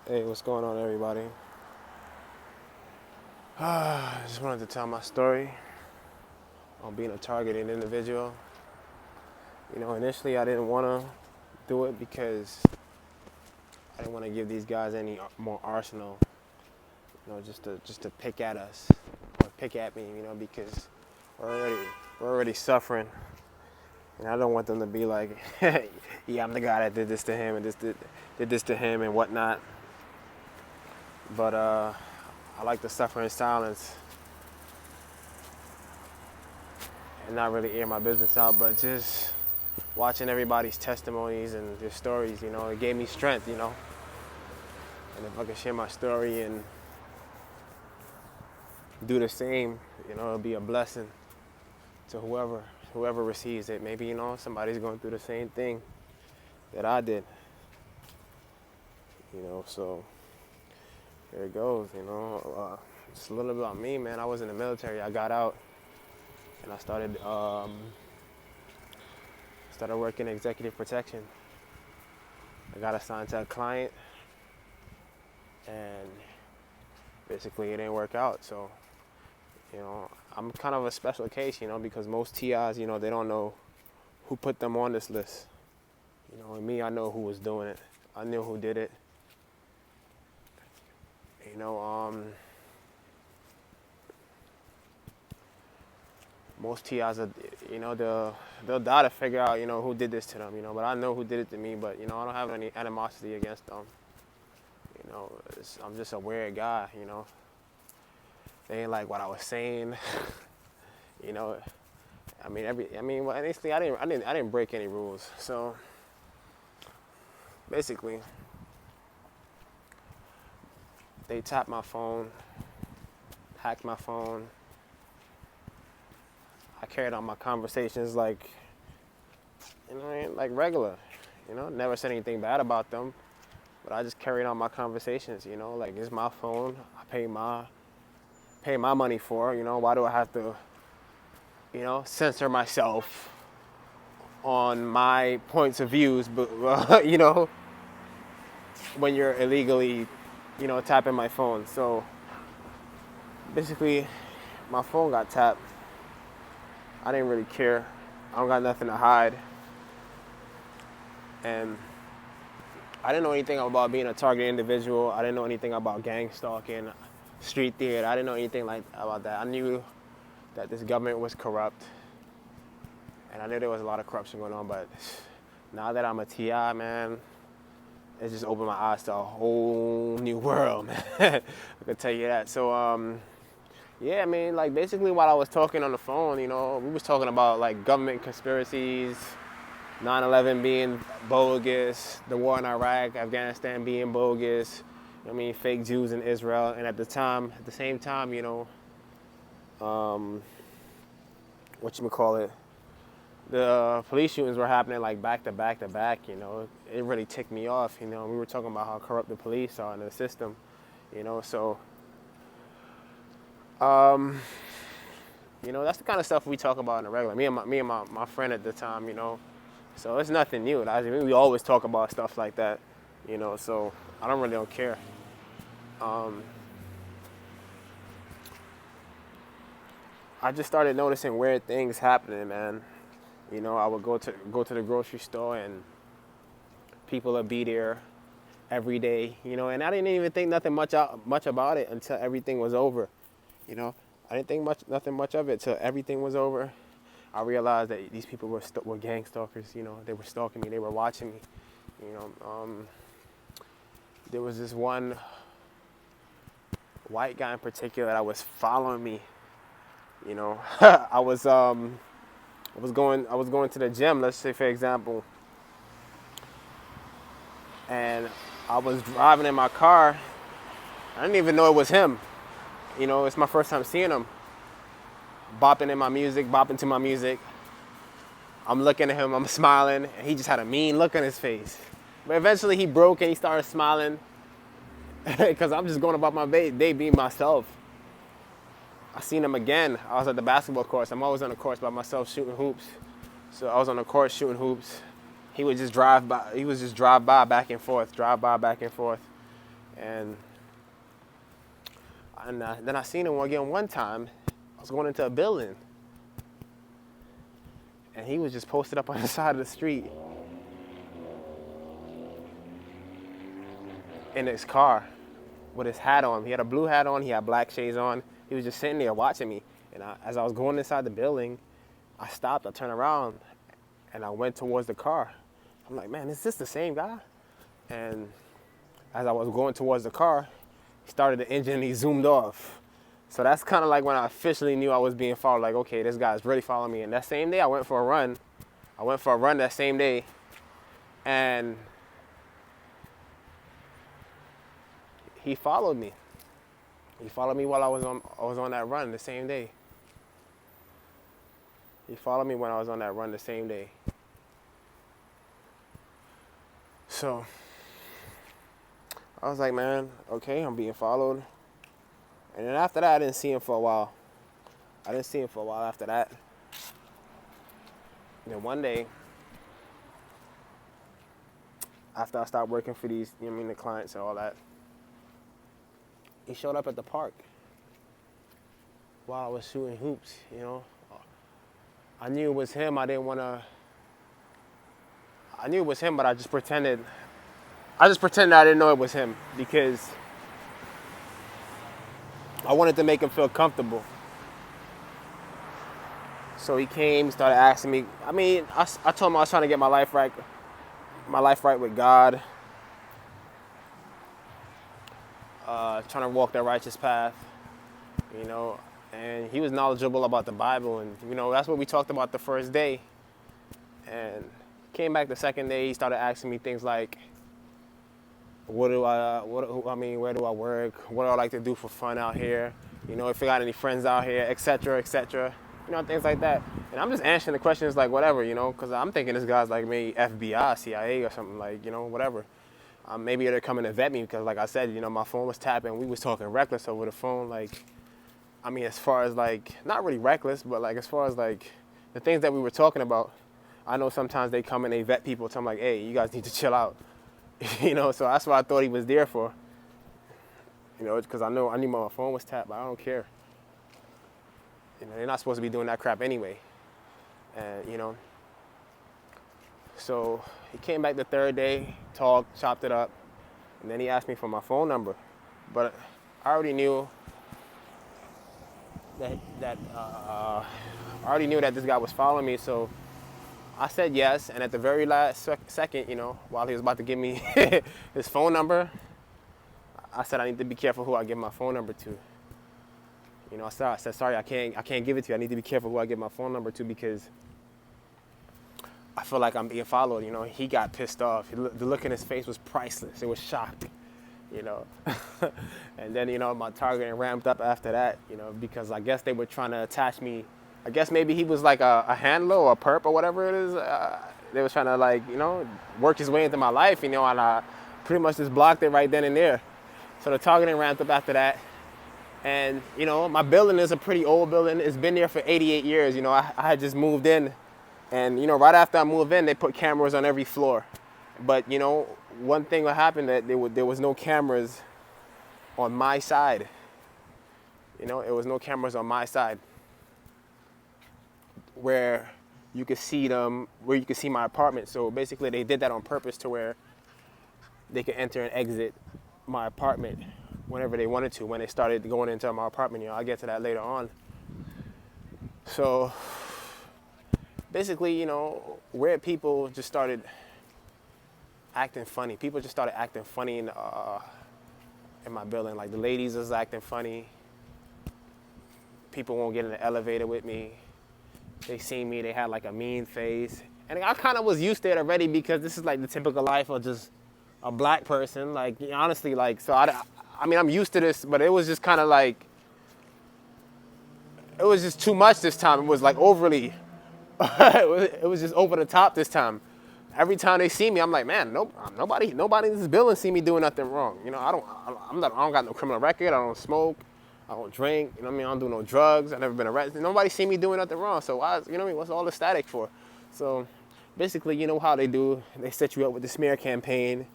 Hey, what's going on, everybody? I just wanted to tell my story on being a targeted individual. Initially I didn't want to do it because I didn't want to give these guys any more arsenal, just to pick at us or pick at me, because we're already suffering, and I don't want them to be like, yeah, I'm the guy that did this to him and did this to him and whatnot. But I like to suffer in silence and not really air my business out, but just watching everybody's testimonies and their stories, it gave me strength, And if I can share my story and do the same, it'll be a blessing to whoever receives it. Maybe, somebody's going through the same thing that I did, so there it goes, Just a little bit about me, man. I was in the military. I got out and I started working executive protection. I got assigned to a client, and basically it didn't work out. So, I'm kind of a special case, because most TIs, they don't know who put them on this list. And me, I know who was doing it. I knew who did it. Most TIs are, they'll die to figure out, who did this to them, but I know who did it to me, but, I don't have any animosity against them. I'm just a weird guy, They ain't like what I was saying, well, honestly, I didn't break any rules. So basically, they tapped my phone, hacked my phone. I carried on my conversations like regular, never said anything bad about them, but I just carried on my conversations, like it's my phone, I pay my money for, why do I have to, censor myself on my points of views, but, when you're illegally, tapping my phone. So basically, my phone got tapped. I didn't really care. I don't got nothing to hide. And I didn't know anything about being a targeted individual. I didn't know anything about gang stalking, street theater. I didn't know anything about that. I knew that this government was corrupt. And I knew there was a lot of corruption going on, but now that I'm a TI, man, it just opened my eyes to a whole new world, man. I can tell you that. So, yeah, basically while I was talking on the phone, we was talking about like government conspiracies, 9/11 being bogus, the war in Iraq, Afghanistan being bogus, fake Jews in Israel. And at the same time, the police shootings were happening like back to back to back, It really ticked me off, We were talking about how corrupt the police are in the system, so that's the kind of stuff we talk about in the regular. Me and my friend at the time, So it's nothing new. We always talk about stuff like that, so I don't care. I just started noticing weird things happening, man. I would go to the grocery store and people would be there every day, and I didn't even think nothing much about it until everything was over. I didn't think nothing much of it till everything was over. I realized that these people were gang stalkers. They were stalking me. They were watching me. There was this one white guy in particular that was following me. I was going to the gym. Let's say, for example, and I was driving in my car. I didn't even know it was him. It's my first time seeing him. Bopping to my music. I'm looking at him, I'm smiling, and he just had a mean look on his face. But eventually he broke and he started smiling because I'm just going about my day being myself. I seen him again. I was at the basketball course. I'm always on the course by myself shooting hoops. So I was on the court shooting hoops. He would just drive by. He was just drive by back and forth. And then I seen him again one time. I was going into a building, and he was just posted up on the side of the street in his car with his hat on. He had a blue hat on, he had black shades on. He was just sitting there watching me. And as I was going inside the building, I stopped, I turned around, and I went towards the car. I'm like, man, is this the same guy? And as I was going towards the car, he started the engine and he zoomed off. So that's kind of like when I officially knew I was being followed. Like, okay, this guy's really following me. And that same day, I went for a run. That same day. And he followed me. He followed me while I was on that run the same day. He followed me when I was on that run the same day. So I was like, man, okay, I'm being followed. And then after that, I didn't see him for a while. After that. And then one day, after I stopped working for these, the clients and all that, he showed up at the park while I was shooting hoops, I knew it was him. I knew it was him, but I just pretended I didn't know it was him because I wanted to make him feel comfortable. So he came, started asking me. I told him I was trying to get my life right with God, trying to walk that righteous path, and he was knowledgeable about the Bible, and that's what we talked about the first day. And came back the second day, he started asking me things like, where do I work? What do I like to do for fun out here? If I got any friends out here, etc., etc. Things like that. And I'm just answering the questions like whatever, because I'm thinking this guy's like maybe FBI, CIA or something like, whatever. Maybe they're coming to vet me because, like I said, my phone was tapping. We was talking reckless over the phone. Like, as far as like, not really reckless, but like as far as like the things that we were talking about, I know sometimes they come and they vet people. So I'm like, hey, you guys need to chill out. So that's what I thought he was there for. Because I knew my phone was tapped, but I don't care. They're not supposed to be doing that crap anyway. And, so he came back the third day, talked, chopped it up, and then he asked me for my phone number. But I already knew that this guy was following me, so I said yes. And at the very last second, while he was about to give me his phone number, I said I need to be careful who I give my phone number to. I said, sorry, I can't give it to you. I need to be careful who I give my phone number to because I feel like I'm being followed. He got pissed off. The look in his face was priceless. It was shock, And then, my targeting ramped up after that, because I guess they were trying to attach me. I guess maybe he was like a handler or a perp or whatever it is. They was trying to like, work his way into my life, and I pretty much just blocked it right then and there. So the targeting ramped up after that. And, my building is a pretty old building. It's been there for 88 years. I had just moved in. And, right after I moved in, they put cameras on every floor. But, one thing that happened that there was no cameras on my side. It was no cameras on my side where you could see them, where you could see my apartment. So basically they did that on purpose to where they could enter and exit my apartment whenever they wanted to, when they started going into my apartment. I'll get to that later on. So basically, weird people just started acting funny. People just started acting funny in my building. Like the ladies was acting funny. People won't get in the elevator with me. They seen me, they had like a mean face. And I kind of was used to it already because this is like the typical life of just a black person. Like, honestly, like, so I'm used to this, but it was just kind of like, it was just too much this time. It was like overly, it was just over the top this time. Every time they see me, I'm like, man, nobody in this building see me doing nothing wrong. I don't got no criminal record. I don't smoke. I don't drink. I don't do no drugs. I've never been arrested. Nobody see me doing nothing wrong. So what's all the static for? So basically, how they do. They set you up with the smear campaign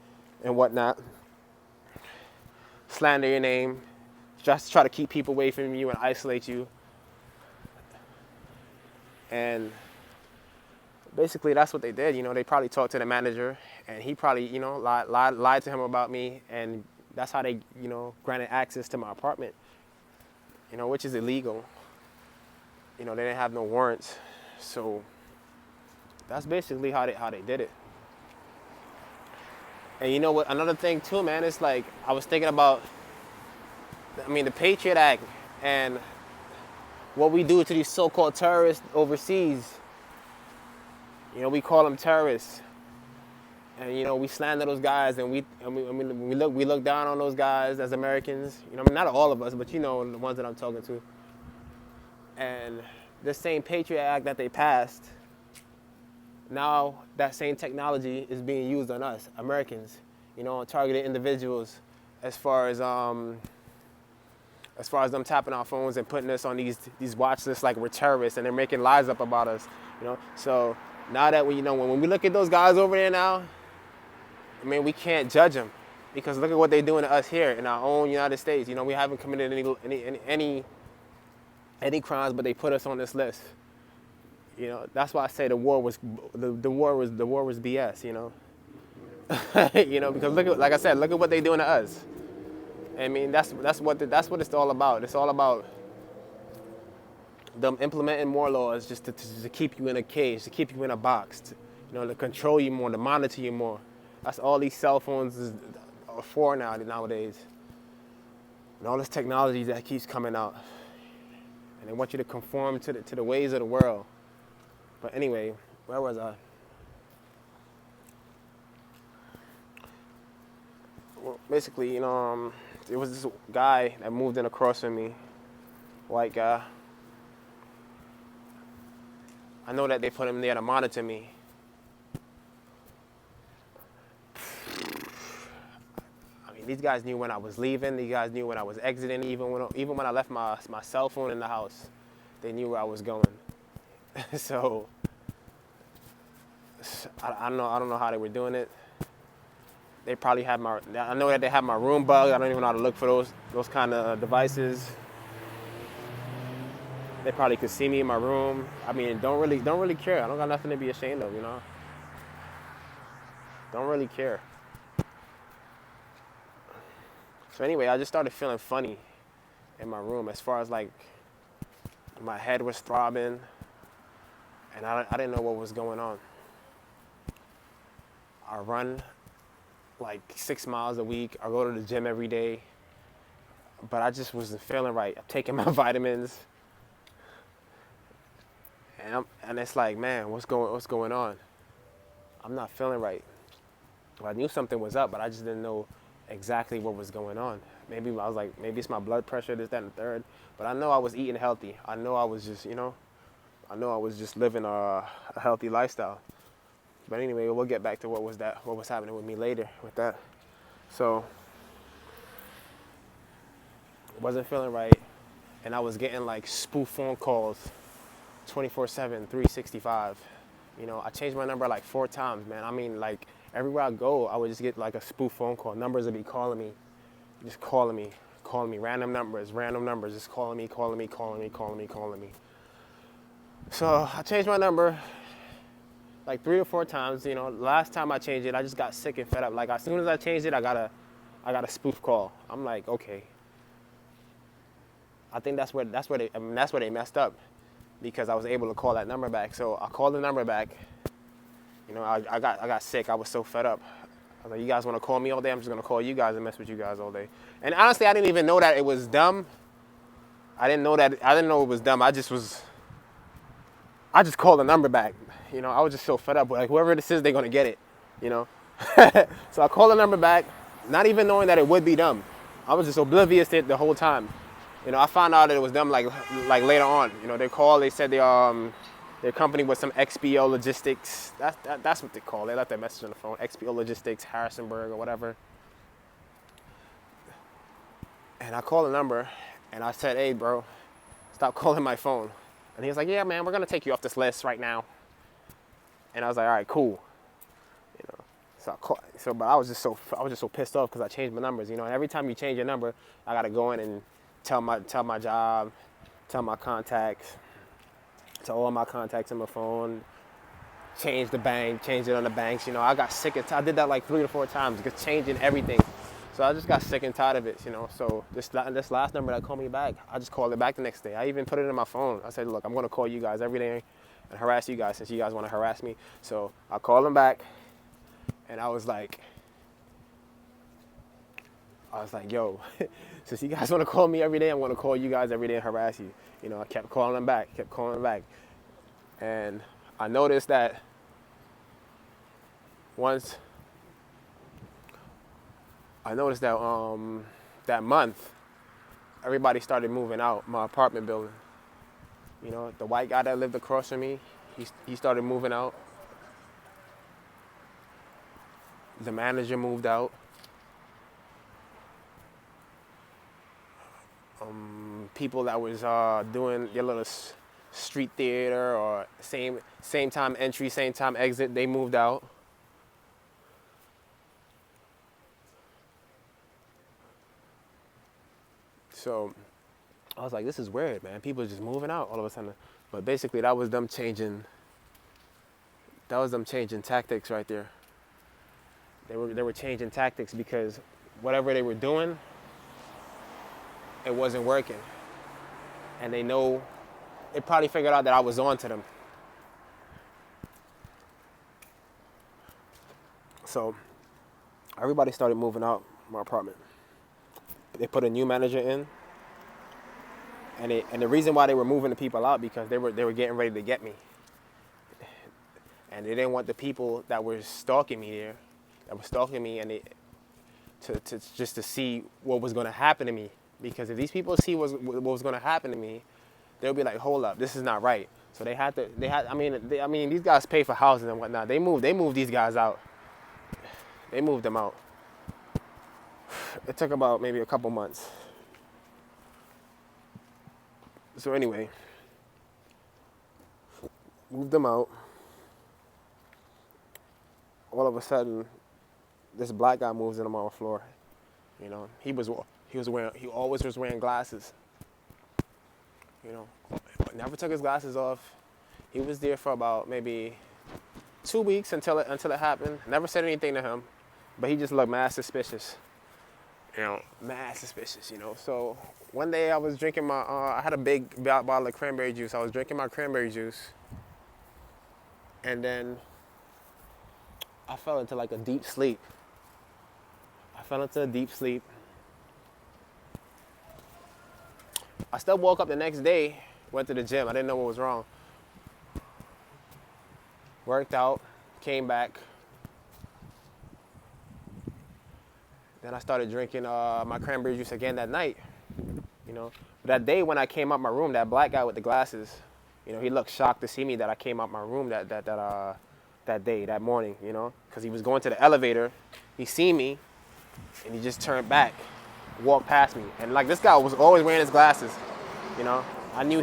and whatnot. slander your name, just try to keep people away from you and isolate you. And basically that's what they did. You know, they probably talked to the manager, and he probably, you know, lied to him about me, and that's how they, you know, granted access to my apartment, you know, which is illegal. You know, they didn't have no warrants. So that's basically how they did it. And you know what, another thing too, man, it's like, I was thinking about, I mean, the Patriot Act and what we do to these so-called terrorists overseas. You know, we call them terrorists. And, you know, we slander those guys, and we look down on those guys as Americans. You know, I mean, not all of us, but you know, the ones that I'm talking to. And the same Patriot Act that they passed, now that same technology is being used on us, Americans, you know, on targeted individuals, as far as them tapping our phones and putting us on these watch lists like we're terrorists, and they're making lies up about us, you know. So now that we, you know, when we look at those guys over there now, I mean, we can't judge them, because look at what they're doing to us here in our own United States. You know, we haven't committed any crimes, but they put us on this list. You know, that's why I say the war was BS. You know, you know, because like I said, look at what they're doing to us. I mean, that's what it's all about. It's all about them implementing more laws just to keep you in a cage, to keep you in a box, you know, to control you more, to monitor you more. That's all these cell phones are for nowadays. And all this technology that keeps coming out. And they want you to conform to the ways of the world. But anyway, where was I? Well, basically, you know, there was this guy that moved in across from me, white guy. I know that they put him there to monitor me. I mean, these guys knew when I was leaving. These guys knew when I was exiting. Even when I left my cell phone in the house, they knew where I was going. So I don't know how they were doing it. They probably had I know that they have my room bug. I don't even know how to look for those kind of devices. They probably could see me in my room. I mean, don't really care. I don't got nothing to be ashamed of, you know. Don't really care. So anyway, I just started feeling funny in my room, as far as like my head was throbbing, and I didn't know what was going on. I run like 6 miles a week. I go to the gym every day, but I just wasn't feeling right. I'm taking my vitamins, and it's like, man, what's going on? I'm not feeling right. Well, I knew something was up, but I just didn't know exactly what was going on. Maybe I was like, maybe it's my blood pressure, this, that, and the third. But I know I was eating healthy. I know I was just, you know, I know I was just living a healthy lifestyle. But anyway, we'll get back to what was happening with me later with that. So, I wasn't feeling right, and I was getting like spoof phone calls 24/7, 365. You know, I changed my number like 4 times, man. I mean, like, everywhere I go, I would just get like a spoof phone call. Numbers would be calling me, just calling me, random numbers, just calling me. So I changed my number like 3 or 4 times. You know, last time I changed it, I just got sick and fed up. Like, as soon as I changed it, I got a spoof call. I'm like, okay. I think that's where they messed up, because I was able to call that number back. So I called the number back. You know, I got sick. I was so fed up. I was like, you guys want to call me all day? I'm just going to call you guys and mess with you guys all day. And honestly, I didn't even know that it was dumb. I didn't know it was dumb. I just called the number back. You know, I was just so fed up. Like, whoever this is, they're going to get it, you know. So I called the number back, not even knowing that it would be dumb. I was just oblivious to it the whole time. You know, I found out that it was dumb like later on. You know, they said their company was some XPO Logistics. That's what they call it. They left that message on the phone. XPO Logistics, Harrisonburg, or whatever. And I called the number, and I said, hey, bro, stop calling my phone. And he was like, yeah, man, we're going to take you off this list right now. And I was like, all right, cool. You know, But I was just so pissed off because I changed my numbers, you know. And every time you change your number, I gotta go in and tell my job, tell my contacts, tell all my contacts in my phone, change the bank, change it on the banks. You know, I got sick I did that like 3 to 4 times, just changing everything. So I just got sick and tired of it, you know. So this last number that called me back, I just called it back the next day. I even put it in my phone. I said, look, I'm gonna call you guys every day and harass you guys since you guys want to harass me. So I called them back, and I was like, yo, since you guys want to call me every day, I'm gonna call you guys every day and harass you. You know, I kept calling them back, and I noticed that that month, everybody started moving out my apartment building. You know, the white guy that lived across from me, he started moving out. The manager moved out. People that was doing your little street theater or same time entry, same time exit, they moved out. So I was like, this is weird, man. People are just moving out all of a sudden. But basically that was them changing tactics right there. They were changing tactics because whatever they were doing, it wasn't working. And they probably figured out that I was on to them. So everybody started moving out my apartment. They put a new manager in. And the reason why they were moving the people out because they were getting ready to get me. And they didn't want the people that were stalking me there, and to see what was going to happen to me. Because if these people see what was going to happen to me, they'll be like, hold up, this is not right. So I mean, these guys pay for houses and whatnot. They moved these guys out. They moved them out. It took about maybe a couple months. So anyway, moved them out. All of a sudden, this black guy moves in on my floor. You know, he always was wearing glasses. You know, never took his glasses off. He was there for about maybe 2 weeks until it happened. Never said anything to him, but he just looked mad suspicious. You know, mad suspicious, you know. So one day I was drinking I had a big bottle of cranberry juice. I was drinking my cranberry juice. And then I fell into like a deep sleep. I still woke up the next day, went to the gym. I didn't know what was wrong. Worked out, came back. Then I started drinking my cranberry juice again that night, you know. That day when I came out my room, that black guy with the glasses, you know, he looked shocked to see me that I came out my room that morning, you know, because he was going to the elevator. He seen me, and he just turned back, walked past me, and like this guy was always wearing his glasses, you know. I knew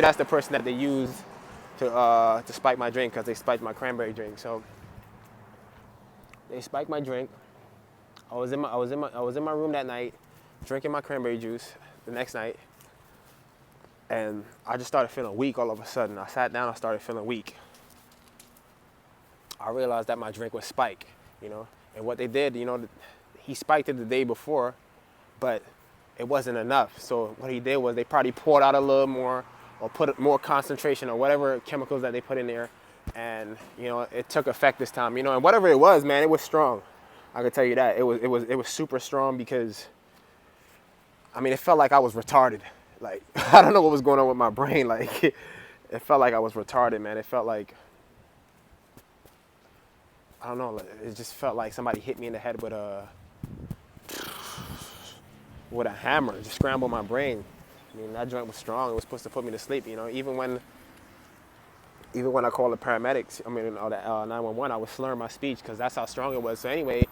that's the person that they used to spike my drink because they spiked my cranberry drink. So they spiked my drink. I was in my room that night, drinking my cranberry juice the next night, and I just started feeling weak all of a sudden. I sat down, I started feeling weak. I realized that my drink was spiked, you know, and what they did, you know, he spiked it the day before, but it wasn't enough. So what he did was they probably poured out a little more or put more concentration or whatever chemicals that they put in there, and, you know, it took effect this time, you know, and whatever it was, man, it was strong. I can tell you that. It was super strong because, I mean, it felt like I was retarded. Like, I don't know what was going on with my brain. Like, it felt like I was retarded, man. It felt like, I don't know, it just felt like somebody hit me in the head with a hammer, just scrambled my brain. I mean, that joint was strong. It was supposed to put me to sleep, you know. Even when I called the paramedics, or the 911, I was slurring my speech because that's how strong it was. So anyway,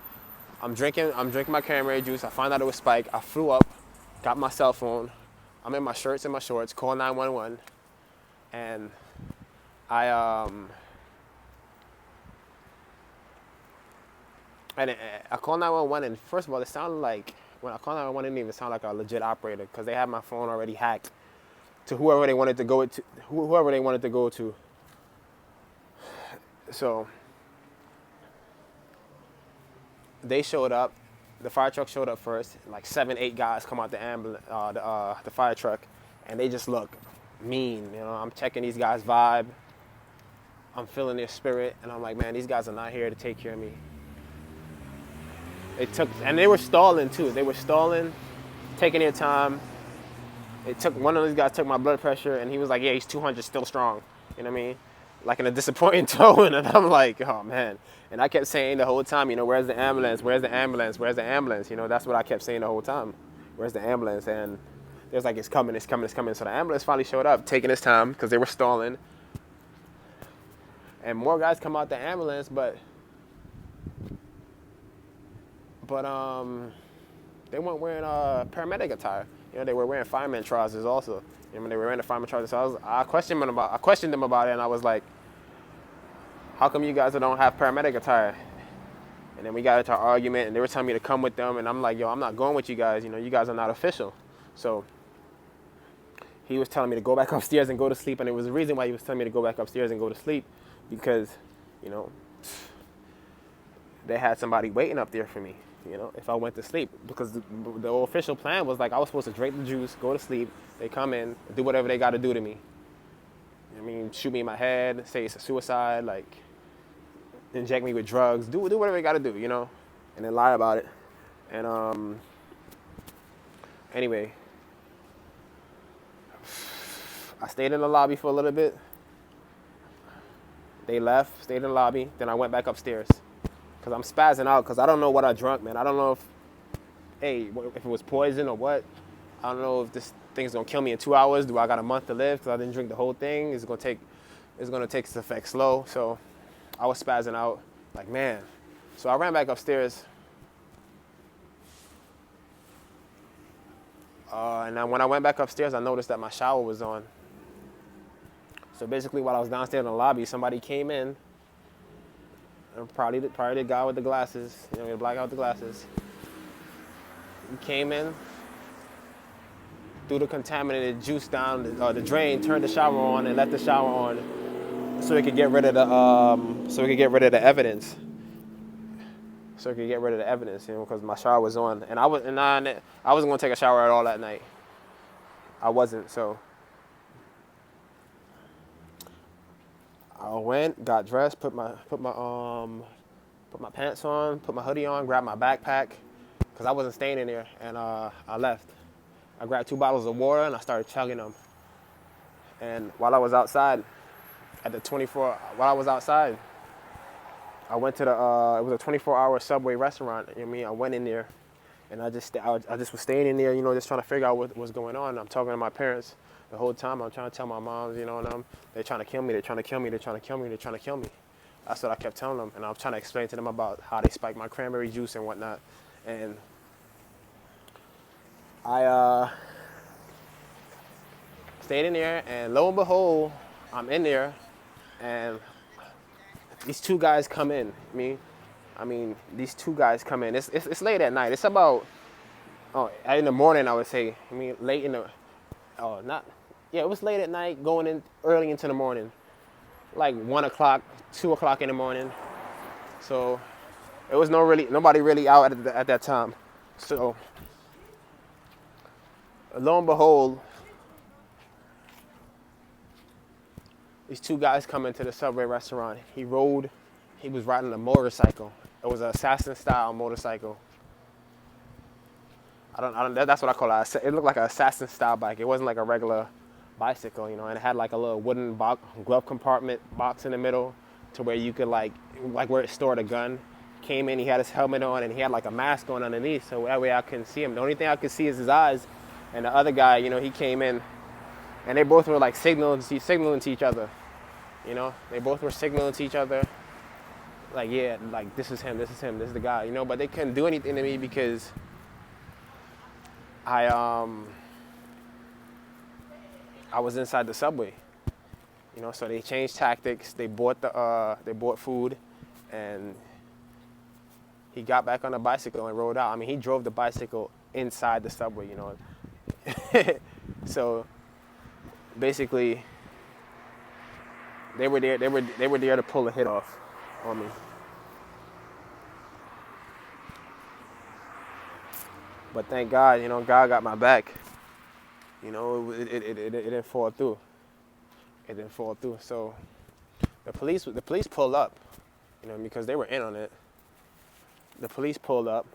I'm drinking my cranberry juice. I found out it was spiked. I flew up, got my cell phone. I'm in my shirts and my shorts, call 911, and I And I called 911, and first of all, it sounded like, when I called 911, it didn't even sound like a legit operator, because they had my phone already hacked to whoever they wanted to go to, whoever they wanted to go to. So they showed up. The fire truck showed up first. Like 7, 8 guys come out the ambulance, the fire truck, and they just look mean. You know, I'm checking these guys' vibe. I'm feeling their spirit, and I'm like, man, these guys are not here to take care of me. And they were stalling too. They were stalling, taking their time. One of these guys took my blood pressure, and he was like, yeah, he's 200, still strong. You know what I mean? Like in a disappointing tone, and I'm like, oh man. And I kept saying the whole time, you know, where's the ambulance? Where's the ambulance? Where's the ambulance? You know, that's what I kept saying the whole time. Where's the ambulance? And they was like, it's coming, it's coming, it's coming. So the ambulance finally showed up, taking its time, because they were stalling. And more guys come out the ambulance, but they weren't wearing paramedic attire. You know, they were wearing fireman trousers also. You know, they were wearing the fireman trousers. So I questioned them about it, and I was like, how come you guys don't have paramedic attire? And then we got into an argument, and they were telling me to come with them, and I'm like, yo, I'm not going with you guys. You know, you guys are not official. So he was telling me to go back upstairs and go to sleep, and there was a reason why he was telling me to go back upstairs and go to sleep, because, you know, they had somebody waiting up there for me, you know, if I went to sleep. Because the official plan was like, I was supposed to drink the juice, go to sleep, they come in, do whatever they got to do to me. I mean, shoot me in my head, say it's a suicide, like, inject me with drugs, do whatever they got to do, you know, and then lie about it. And anyway, I stayed in the lobby for a little bit. They left, stayed in the lobby, then I went back upstairs. Because I'm spazzing out, because I don't know what I drunk, man. I don't know if it was poison or what. I don't know if this thing's going to kill me in 2 hours. Do I got a month to live because I didn't drink the whole thing? It's going to take its effect slow. So I was spazzing out, like, man. So I ran back upstairs. And then when I went back upstairs, I noticed that my shower was on. So basically, while I was downstairs in the lobby, somebody came in. Probably the guy with the glasses, you know, the black out the glasses. He came in, threw the contaminated juice down the drain, turned the shower on, and left the shower on, so he could get rid of the evidence. So he could get rid of the evidence, you know, because my shower was on, and I wasn't gonna take a shower at all that night. I wasn't, so. I went, got dressed, put my pants on, put my hoodie on, grabbed my backpack, because I wasn't staying in there, and I left. I grabbed 2 bottles of water, and I started chugging them. And while I was outside, I went to it was a 24-hour Subway restaurant. You know what I mean? I went in there, and I just was staying in there, you know, just trying to figure out what was going on. I'm talking to my parents. The whole time I'm trying to tell my moms, you know, and they're trying to kill me, they're trying to kill me, they're trying to kill me, they're trying to kill me. That's what I kept telling them. And I was trying to explain to them about how they spiked my cranberry juice and whatnot. And I stayed in there, and lo and behold, I'm in there, and these 2 guys come in. I mean, these 2 guys come in. It's late at night. It's about, in the morning, I would say. I mean, late in the, it was late at night, going in early into the morning, like 1 o'clock, 2 o'clock in the morning. So it was nobody really out at that time. So lo and behold, these 2 guys come into the Subway restaurant. He was riding a motorcycle. It was an assassin style motorcycle. That's what I call it. It looked like an assassin style bike. It wasn't like a regular bicycle, you know, and it had like a little wooden glove compartment box in the middle to where you could like where it stored a gun. Came in, he had his helmet on, and he had like a mask on underneath, so that way I couldn't see him. The only thing I could see is his eyes. And the other guy, you know, he came in, and they both were like signaling to each other, you know. They both were signaling to each other, like, yeah, like, this is him, this is the guy, you know. But they couldn't do anything to me because I was inside the Subway, you know. So they changed tactics. They bought food, and he got back on the bicycle and rode out. I mean, he drove the bicycle inside the subway, you know. So basically, they were there to pull a hit off on me. But thank God, you know, God got my back. You know, it didn't fall through. It didn't fall through. So the police pulled up, you know, because they were in on it. The police pulled up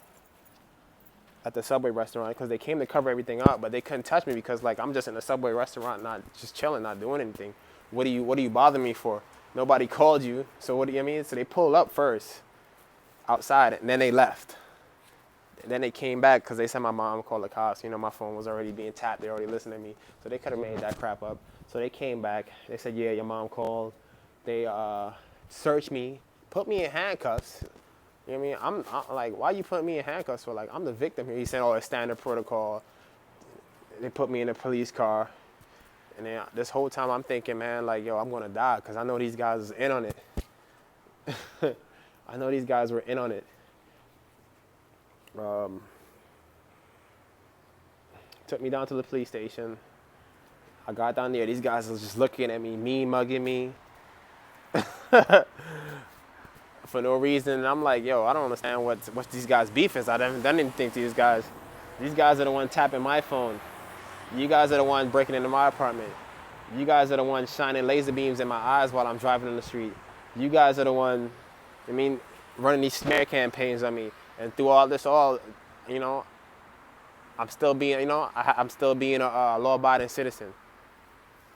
at the Subway restaurant because they came to cover everything up, but they couldn't touch me because, like, I'm just in a Subway restaurant, not just chilling, not doing anything. What do you bother me for? Nobody called you, so what do you mean? So they pulled up first outside, and then they left. And then they came back because they said my mom called the cops. You know, my phone was already being tapped. They already listened to me. So they could have made that crap up. So they came back. They said, yeah, your mom called. They searched me, put me in handcuffs. You know what I mean? I'm like, why you putting me in handcuffs for? Like, I'm the victim here. He said, oh, it's standard protocol. They put me in a police car. And then this whole time I'm thinking, man, like, yo, I'm going to die because I know these guys was in on it. I know these guys were in on it. Took me down to the police station. I got down there. These guys was just looking at me, mean mugging me. For no reason. And I'm like, yo, I don't understand what these guys' beef is. I haven't done anything to these guys. These guys are the ones tapping my phone. You guys are the ones breaking into my apartment. You guys are the ones shining laser beams in my eyes while I'm driving on the street. You guys are the ones, I mean, running these smear campaigns on me. And through all this, you know, I'm still being, you know, I'm still being a law-abiding citizen.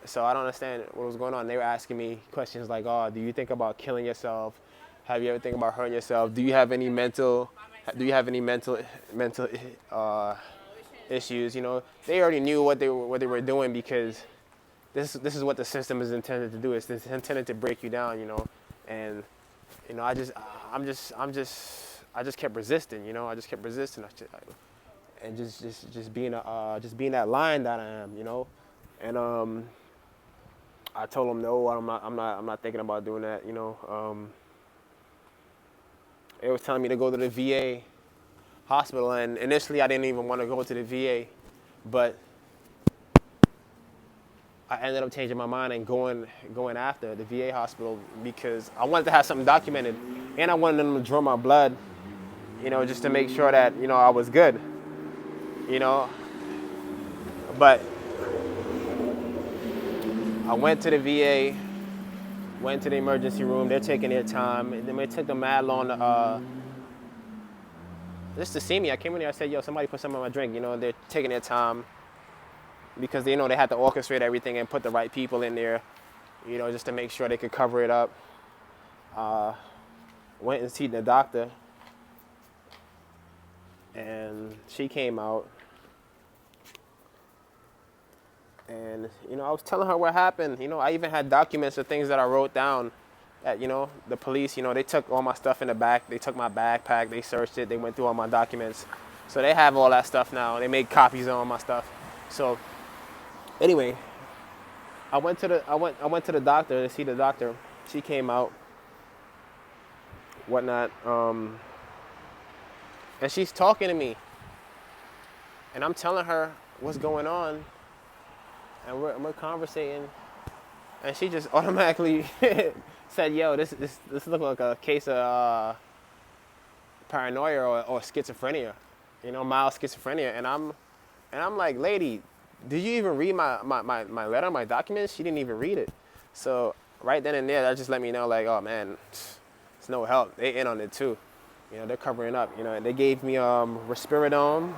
So I don't understand what was going on. They were asking me questions like, oh, do you think about killing yourself? Have you ever think about hurting yourself? Do you have any mental issues? You know, they already knew what they were doing because this is what the system is intended to do. It's intended to break you down, you know. And you know, I just kept resisting, you know. I just kept resisting, and just being that lion that I am, you know. And I told them no, I'm not thinking about doing that, you know. They was telling me to go to the VA hospital, and initially I didn't even want to go to the VA, but I ended up changing my mind and going after the VA hospital because I wanted to have something documented, and I wanted them to draw my blood, you know, just to make sure that, you know, I was good, you know. But I went to the VA, went to the emergency room. They're taking their time. And then it took them mad long to, just to see me. I came in there, I said, yo, somebody put something in my drink. You know, they're taking their time because they know they had to orchestrate everything and put the right people in there, you know, just to make sure they could cover it up. Went and see the doctor, and she came out. And, you know, I was telling her what happened. You know, I even had documents of things that I wrote down that, you know, the police, you know, they took all my stuff in the back. They took my backpack. They searched it. They went through all my documents. So they have all that stuff now. They made copies of all my stuff. So anyway, I went to the doctor to see the doctor. She came out, whatnot, and she's talking to me. And I'm telling her what's going on. And we're conversating, and she just automatically said, "Yo, this looks like a case of paranoia or schizophrenia, you know, mild schizophrenia." And I'm like, "Lady, did you even read my letter, my documents?" She didn't even read it. So right then and there, that just let me know, like, oh man, it's no help. They in on it too, you know. They're covering up, you know. And they gave me risperidone.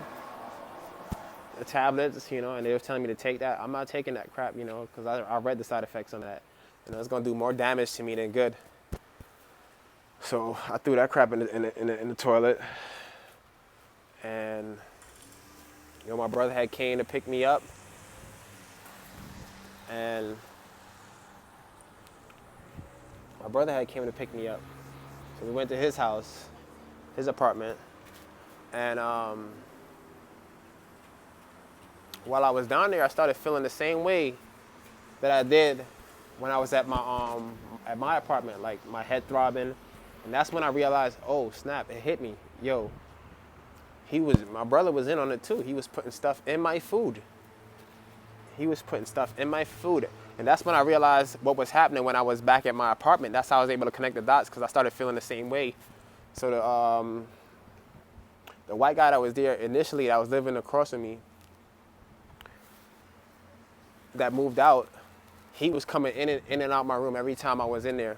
The tablets, you know, and they were telling me to take that. I'm not taking that crap, you know, because I read the side effects on that. You know, it's gonna do more damage to me than good. So I threw that crap in the toilet, and you know, my brother had came to pick me up, and So we went to his house, his apartment, and while I was down there, I started feeling the same way that I did when I was at my apartment, like my head throbbing, And that's when I realized, oh snap, it hit me. Yo, my brother was in on it too. He was putting stuff in my food. He was putting stuff in my food. And that's when I realized what was happening when I was back at my apartment. That's how I was able to connect the dots, because I started feeling the same way. So the white guy that was there initially, that was living across from me, that moved out, he was coming in and out my room every time I was in there.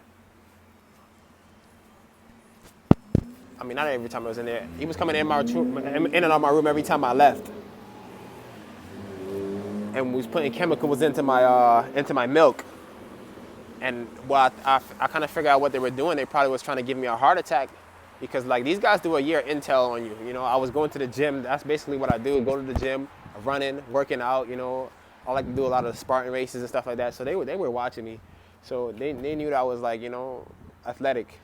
I mean, not every time I was in there. He was coming in and out my room every time I left. And was putting chemicals into my milk. And well, I kind of figured out what they were doing. They probably was trying to give me a heart attack, because like these guys do a year intel on you. You know, I was going to the gym. That's basically what I do. Go to the gym, running, working out. You know, I like to do a lot of Spartan races and stuff like that. So they were watching me. So they knew that I was like, you know, athletic.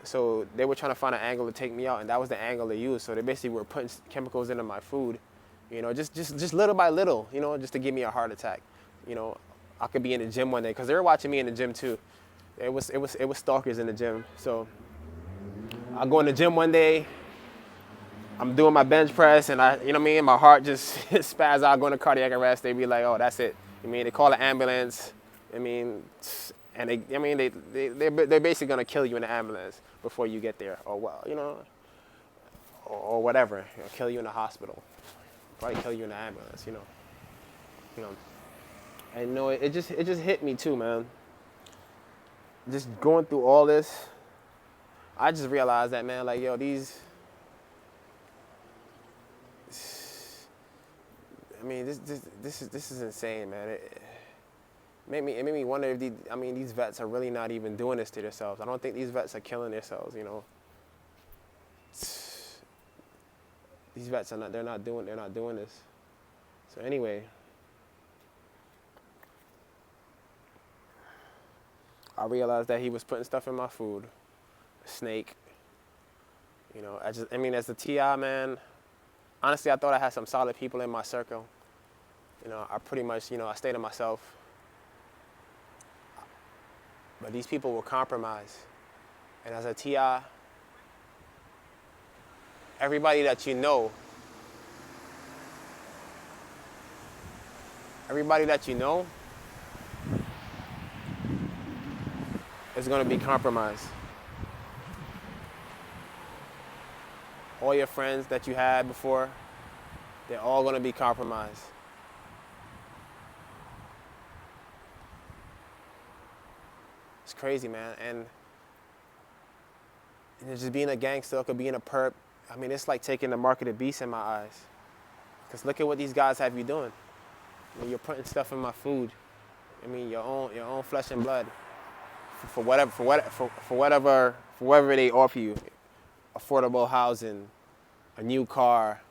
So they were trying to find an angle to take me out, and that was the angle they used. So they basically were putting chemicals into my food, you know, just little by little, you know, just to give me a heart attack. You know, I could be in the gym one day, because they were watching me in the gym too. It was stalkers in the gym. So I go in the gym one day, I'm doing my bench press, and you know what I mean, my heart just spaz out, going to cardiac arrest. They be like, oh, that's it. I mean, they call an ambulance. I mean, and they're basically gonna kill you in the ambulance before you get there, or well, you know, or whatever. They'll kill you in the hospital, probably kill you in the ambulance, you know. And you know, it just hit me too, man. Just going through all this, I just realized that, man, like, yo, this is insane, man. It made me wonder if these vets are really not even doing this to themselves. I don't think these vets are killing themselves, you know. These vets they're not doing this. So anyway, I realized that he was putting stuff in my food. A snake. You know, as a TI, man, honestly, I thought I had some solid people in my circle. You know, I pretty much, you know, I stayed to myself. But these people were compromised. And as a TI, everybody that you know is going to be compromised. All your friends that you had before, they're all going to be compromised. It's crazy, man. And just being a gangstalker, being a perp, I mean, it's like taking the mark of the beast in my eyes. Because look at what these guys have you doing. I mean, you're putting stuff in my food. I mean, your own flesh and blood. For whatever they offer you. Affordable housing, a new car,